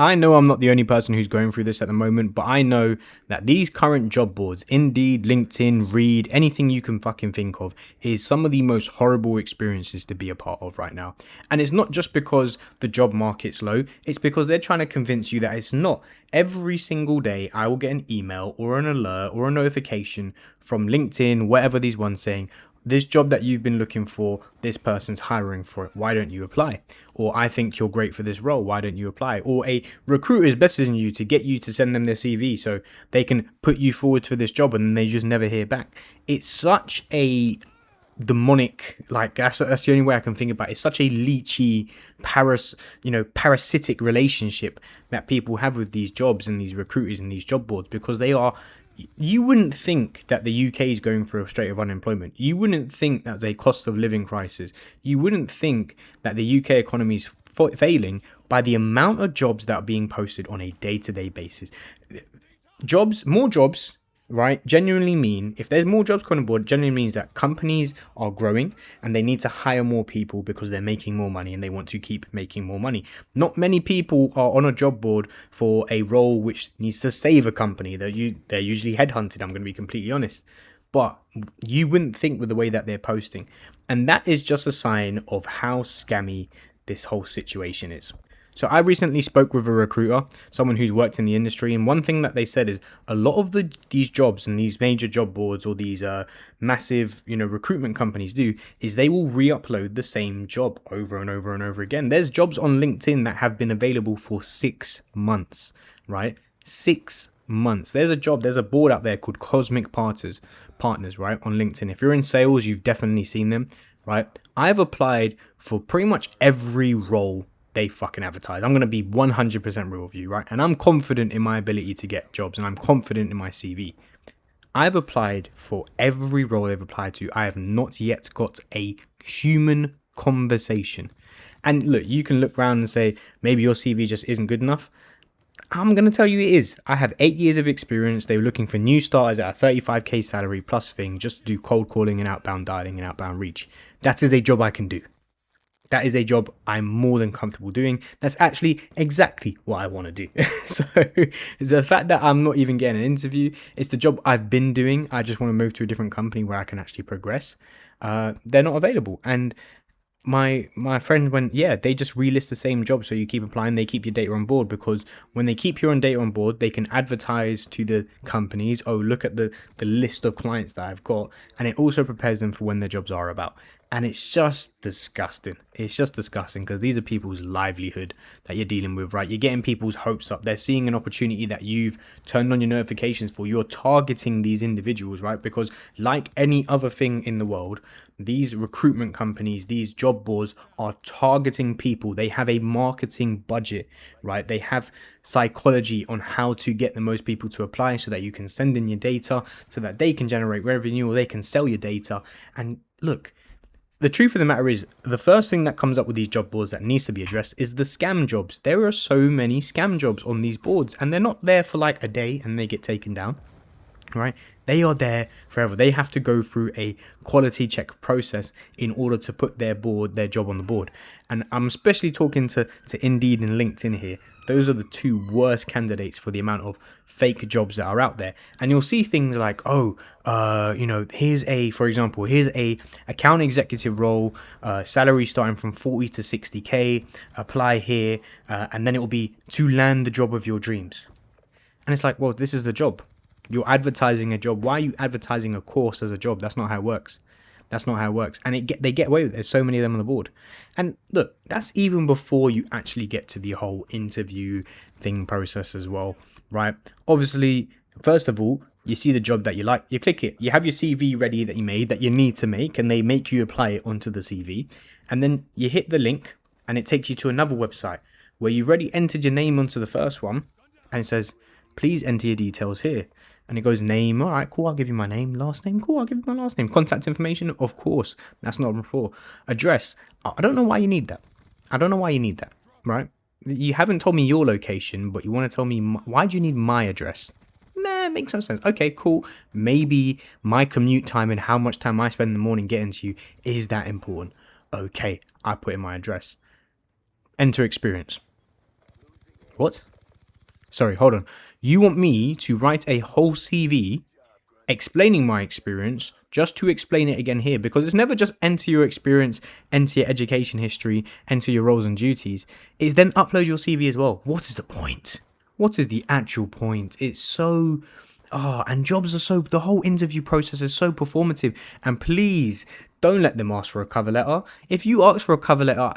I know I'm not the only person who's going through this at the moment, but I know that these current job boards, Indeed, LinkedIn, Reed, anything you can fucking think of, is some of the most horrible experiences to be a part of right now. And it's not just because the job market's low, it's because they're trying to convince you that it's not. Every single day, I will get an email or an alert or a notification from LinkedIn, whatever these ones saying, this job that you've been looking for, this person's hiring for it. Why don't you apply? Or I think you're great for this role. Why don't you apply? Or a recruiter is messaging you to get you to send them their CV so they can put you forward for this job, and they just never hear back. It's such a demonic, like that's the only way I can think about it. It's such a leechy, parasitic relationship that people have with these jobs and these recruiters and these job boards, because they are. You wouldn't think that the UK is going through a state of unemployment. You wouldn't think that there's a cost of living crisis. You wouldn't think that the UK economy is failing by the amount of jobs that are being posted on a day-to-day basis. More jobs, right, genuinely mean, if there's more jobs coming on board, genuinely means that companies are growing and they need to hire more people because they're making more money and they want to keep making more money. Not many people are on a job board for a role which needs to save a company. They're usually headhunted, I'm going to be completely honest. But you wouldn't think with the way that they're posting. And that is just a sign of how scammy this whole situation is. So I recently spoke with a recruiter, someone who's worked in the industry, and one thing that they said is a lot of these jobs and these major job boards or these massive, recruitment companies do is they will re-upload the same job over and over and over again. There's jobs on LinkedIn that have been available for 6 months, right? 6 months. There's a board out there called Cosmic Partners, right, on LinkedIn. If you're in sales, you've definitely seen them, right? I've applied for pretty much every role they fucking advertise. I'm going to be 100% real with you, right? And I'm confident in my ability to get jobs, and I'm confident in my CV. I've applied for every role they've applied to. I have not yet got a human conversation. And look, you can look around and say, maybe your CV just isn't good enough. I'm going to tell you it is. I have 8 years of experience. They were looking for new starters at a 35k salary plus thing, just to do cold calling and outbound dialing and outbound reach. That is a job I can do. That is a job I'm more than comfortable doing. That's actually exactly what I want to do. So it's the fact that I'm not even getting an interview. It's the job I've been doing. I just want to move to a different company where I can actually progress. They're not available. And my friend went, yeah, they just relist the same job, so you keep applying, they keep your data on board, because when they keep your own data on board, they can advertise to the companies, oh, look at the list of clients that I've got, and it also prepares them for when their jobs are about. And it's just disgusting. It's just disgusting, because these are people's livelihood that you're dealing with, right? You're getting people's hopes up. They're seeing an opportunity that you've turned on your notifications for. You're targeting these individuals, right? Because like any other thing in the world, these recruitment companies, these job boards are targeting people. They have a marketing budget, right? They have psychology on how to get the most people to apply so that you can send in your data so that they can generate revenue or they can sell your data. And look, the truth of the matter is, the first thing that comes up with these job boards that needs to be addressed is the scam jobs. There are so many scam jobs on these boards, and they're not there for like a day and they get taken down, right? They are there forever. They have to go through a quality check process in order to put their job on the board. And I'm especially talking to Indeed and LinkedIn here. Those are the two worst candidates for the amount of fake jobs that are out there. And you'll see things like, here's a account executive role, salary starting from 40 to 60k, apply here, and then it will be to land the job of your dreams. And it's like, well, this is the job. You're advertising a job. Why are you advertising a course as a job? That's not how it works. And they get away with it. There's so many of them on the board. And look, that's even before you actually get to the whole interview thing process as well, right? Obviously, first of all, you see the job that you like, you click it. You have your CV ready that you made, that you need to make, and they make you apply it onto the CV. And then you hit the link, and it takes you to another website where you've already entered your name onto the first one, and it says, please enter your details here. And it goes name, all right, cool, I'll give you my name, last name, cool, I'll give you my last name. Contact information, of course, that's not before. Address, I don't know why you need that. Right? You haven't told me your location, but you want to tell me, why do you need my address? Nah, makes no sense. Okay, cool. Maybe my commute time and how much time I spend in the morning getting to you is that important. Okay, I put in my address. Enter experience. What? Sorry, hold on. You want me to write a whole CV explaining my experience just to explain it again here? Because it's never just enter your experience, enter your education history, enter your roles and duties. It's then upload your CV as well. What is the point? What is the actual point? It's so... and jobs are so... The whole interview process is so performative. And please, don't let them ask for a cover letter. If you ask for a cover letter,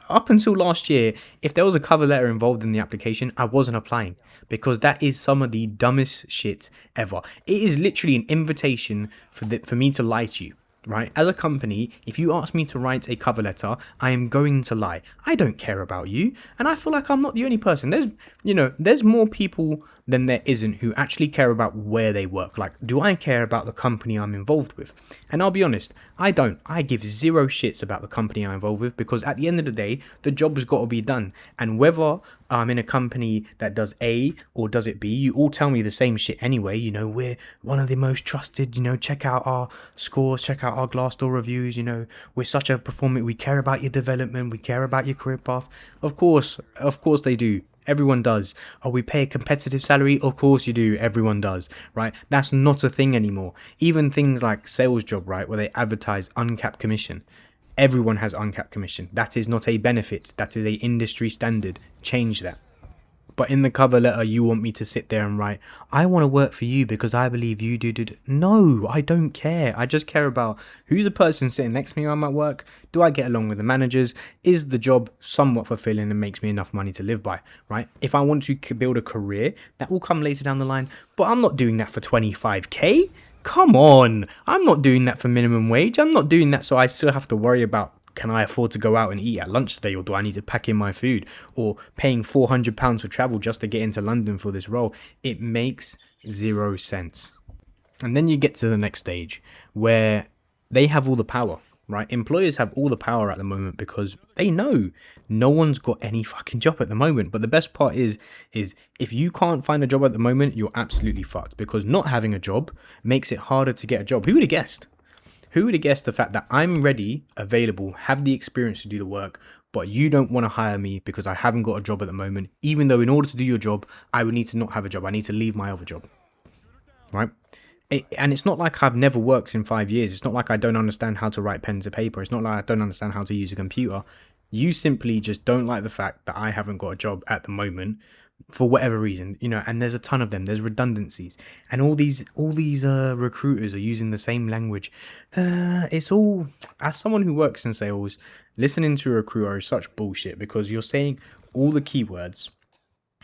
up until last year, if there was a cover letter involved in the application, I wasn't applying, because that is some of the dumbest shit ever. It is literally an invitation for me to lie to you, right? As a company, if you ask me to write a cover letter, I am going to lie. I don't care about you, and I feel like I'm not the only person. There's more people than there isn't who actually care about where they work. Like, do I care about the company I'm involved with? And I'll be honest, I don't. I give zero shits about the company I'm involved with, because at the end of the day, the job has got to be done. And whether I'm in a company that does A or does it B, you all tell me the same shit anyway. We're one of the most trusted, check out our scores, check out our Glassdoor reviews, we're such a performance, we care about your development, we care about your career path. Of course they do. Everyone does. Oh, we pay a competitive salary? Of course you do. Everyone does, right? That's not a thing anymore. Even things like sales job, right, where they advertise uncapped commission. Everyone has uncapped commission. That is not a benefit. That is a industry standard. Change that. But in the cover letter, you want me to sit there and write, I want to work for you because I believe you do. No, I don't care. I just care about who's the person sitting next to me when I'm at work. Do I get along with the managers? Is the job somewhat fulfilling and makes me enough money to live by, right? If I want to build a career, that will come later down the line. But I'm not doing that for 25k. Come on. I'm not doing that for minimum wage. I'm not doing that so I still have to worry about, can I afford to go out and eat at lunch today, or do I need to pack in my food, or paying £400 for travel just to get into London for this role? It makes zero sense. And then you get to the next stage where they have all the power, right? Employers have all the power at the moment because they know no one's got any fucking job at the moment. But the best part is if you can't find a job at the moment, you're absolutely fucked, because not having a job makes it harder to get a job. Who would have guessed? Who would have guessed the fact that I'm ready, available, have the experience to do the work, but you don't want to hire me because I haven't got a job at the moment, even though in order to do your job, I would need to not have a job. I need to leave my other job, right? And it's not like I've never worked in 5 years. It's not like I don't understand how to write pen to paper. It's not like I don't understand how to use a computer. You simply just don't like the fact that I haven't got a job at the moment, for whatever reason, and there's a ton of them. There's redundancies, and all these recruiters are using the same language. It's all, as someone who works in sales, listening to a recruiter is such bullshit, because you're saying all the keywords,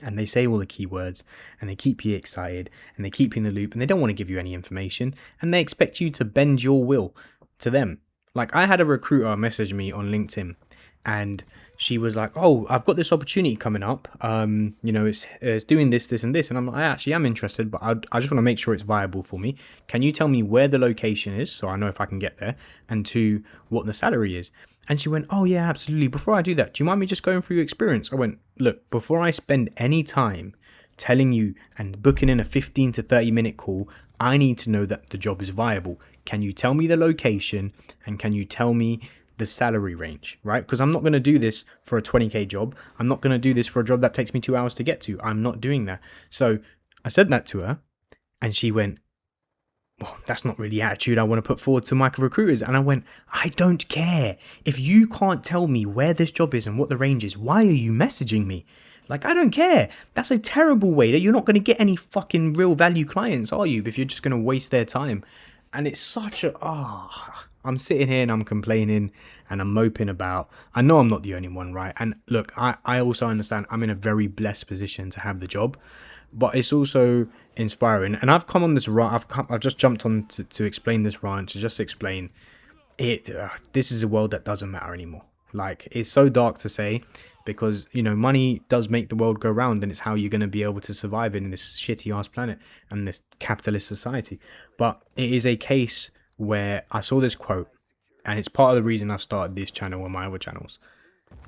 and they say all the keywords, and they keep you excited, and they keep you in the loop, and they don't want to give you any information, and they expect you to bend your will to them. Like, I had a recruiter message me on LinkedIn, and she was like, oh, I've got this opportunity coming up. It's doing this, this, and this. And I'm like, I actually am interested, but I just want to make sure it's viable for me. Can you tell me where the location is so I know if I can get there? And two, what the salary is? And she went, oh, yeah, absolutely. Before I do that, do you mind me just going through your experience? I went, look, before I spend any time telling you and booking in a 15 to 30 minute call, I need to know that the job is viable. Can you tell me the location? And can you tell me the salary range, right? Because I'm not going to do this for a 20k job. I'm not going to do this for a job that takes me 2 hours to get to. I'm not doing that. So I said that to her, and she went, well, that's not really the attitude I want to put forward to my recruiters. And I went, I don't care. If you can't tell me where this job is and what the range is, why are you messaging me? Like, I don't care. That's a terrible way. That you're not going to get any fucking real value clients, are you? If you're just going to waste their time. And it's such a, I'm sitting here and I'm complaining and I'm moping about. I know I'm not the only one, right? And look, I also understand I'm in a very blessed position to have the job, but it's also inspiring. And I've come on this rant. I've just jumped on to explain this rant, to just explain it. This is a world that doesn't matter anymore. Like, it's so dark to say, because money does make the world go round, and it's how you're going to be able to survive in this shitty ass planet and this capitalist society. But it is a case where I saw this quote, and it's part of the reason I've started this channel and my other channels.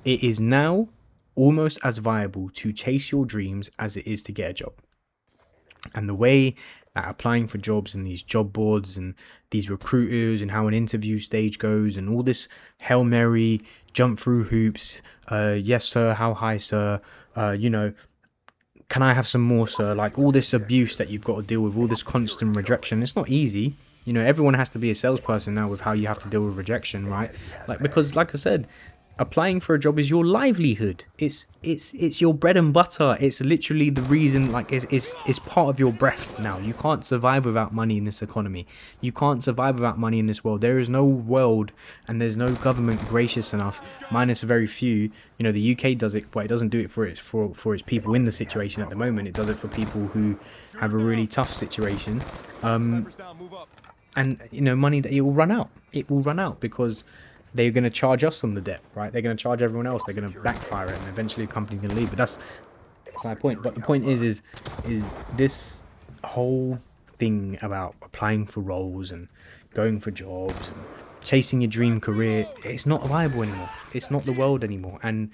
It is now almost as viable to chase your dreams as it is to get a job. And the way that applying for jobs and these job boards and these recruiters and how an interview stage goes and all this Hail Mary, jump through hoops, yes sir, how high sir, you know, can I have some more, sir? Like all this abuse that you've got to deal with, all this constant rejection. It's not easy. You know, everyone has to be a salesperson now with how you have to deal with rejection, right? Like, because like I said, applying for a job is your livelihood. It's your bread and butter. It's literally the reason, like it's part of your breath now. You can't survive without money in this economy. You can't survive without money in this world. There is no world and there's no government gracious enough, minus a very few. You know, the UK does it, but it doesn't do it for its people in the situation at the moment. It does it for people who have a really tough situation. And you know, money that it will run out. It will run out because they're going to charge us on the debt, right? They're going to charge everyone else. They're going to backfire it, and eventually the company's going to leave. But that's my point. But the point is this whole thing about applying for roles and going for jobs and chasing your dream career, it's not viable anymore. It's not the world anymore. And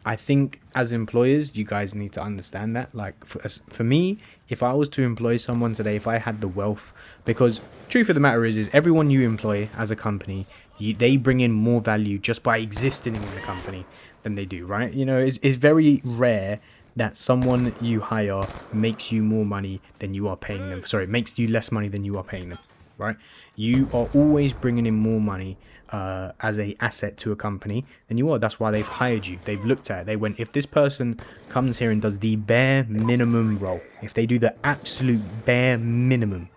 I think as employers, you guys need to understand that. Like for me, if I was to employ someone today, if I had the wealth, because truth of the matter is everyone you employ as a company, they bring in more value just by existing in the company than they do, right? You know, it's very rare that someone you hire makes you more money than you are paying them. Sorry, makes you less money than you are paying them, right? You are always bringing in more money as a asset to a company than you are. That's why they've hired you. They've looked at it. They went, if this person comes here and does the bare minimum role, if they do the absolute bare minimum,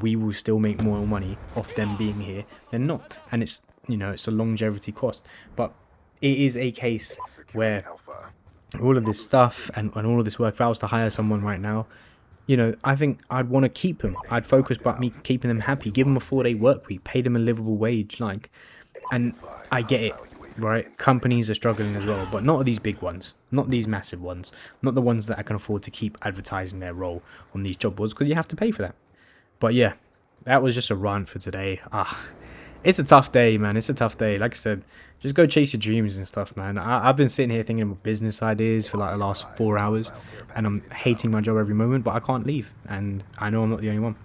we will still make more money off them being here than not. And it's, you know, it's a longevity cost. But it is a case where all of this stuff and all of this work, if I was to hire someone right now, you know, I think I'd want to keep them. I'd focus about me keeping them happy, give them a 4-day work week, pay them a livable wage, like, and I get it, right? Companies are struggling as well, but not these big ones, not these massive ones, not the ones that I can afford to keep advertising their role on these job boards because you have to pay for that. But yeah, that was just a rant for today. It's a tough day, man. It's a tough day. Like I said, just go chase your dreams and stuff, man. I've been sitting here thinking about business ideas for like the last 4 hours, and I'm hating my job every moment, but I can't leave, and I know I'm not the only one.